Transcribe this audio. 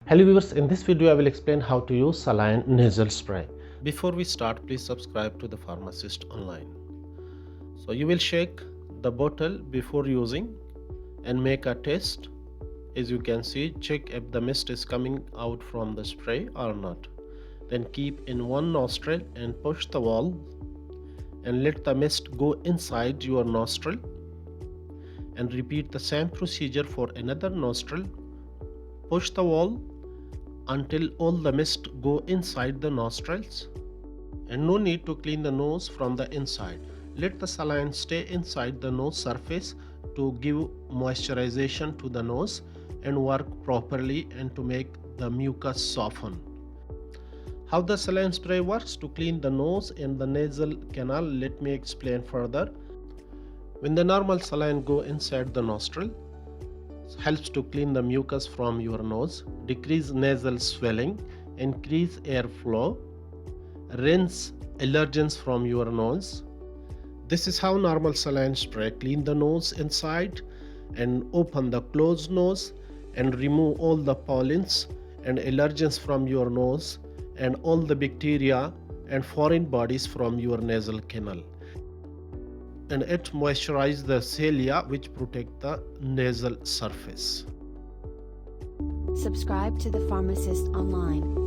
Hello viewers, in this video I will explain how to use saline nasal spray. Before we start, please subscribe to the Pharmacist online. So you will shake the bottle before using and make a test. As you can see, check if the mist is coming out from the spray or not. Then keep in one nostril and push the valve and let the mist go inside your nostril, and repeat the same procedure for another nostril. Push the valve until all the mist go inside the nostrils, and no need to clean the nose from the inside. Let the saline stay inside the nose surface to give moisturization to the nose and work properly and to make the mucus soften. How the saline spray works to clean the nose and the nasal canal, let me explain further. When the normal saline go inside the nostril, helps to clean the mucus from your nose, decrease nasal swelling, increase airflow, rinse allergens from your nose. This is how normal saline spray clean the nose inside and open the closed nose and remove all the pollens and allergens from your nose and all the bacteria and foreign bodies from your nasal canal. And it moisturizes the cilia which protect the nasal surface. Subscribe to the Pharmacist online.